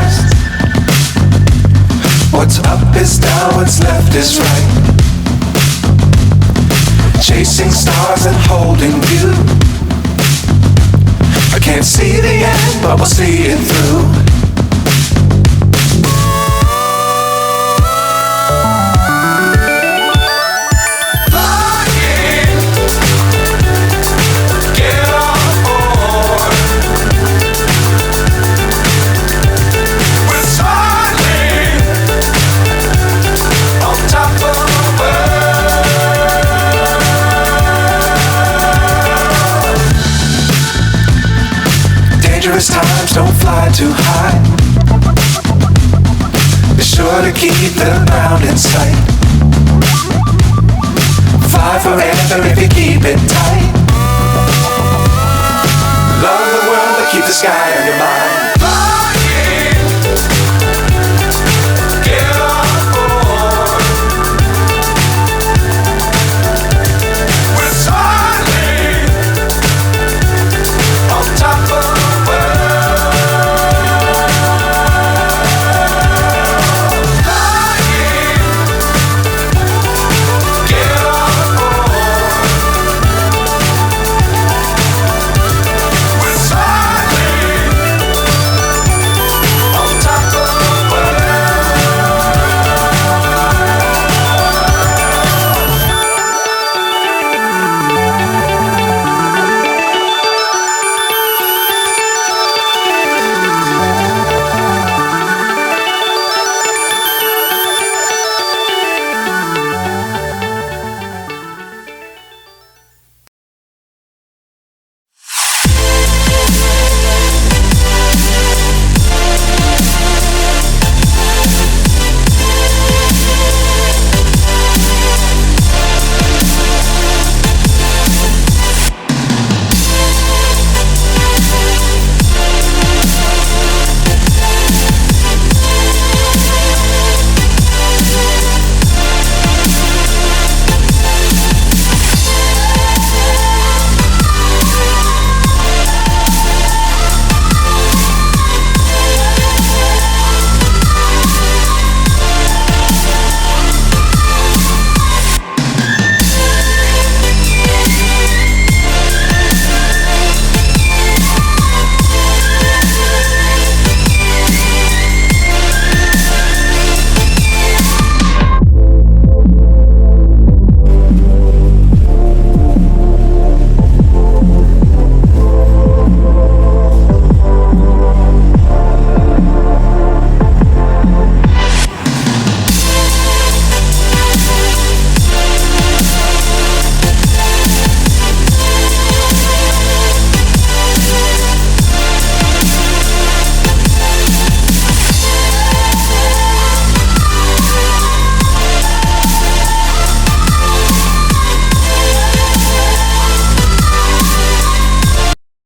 eyes. What's up is down, what's left is right. Chasing stars and holding you. I can't see the end, but we'll see it through. Times don't fly too high. Be sure to keep the ground in sight. Fly forever if you keep it tight. Love the world but keep the sky on your mind.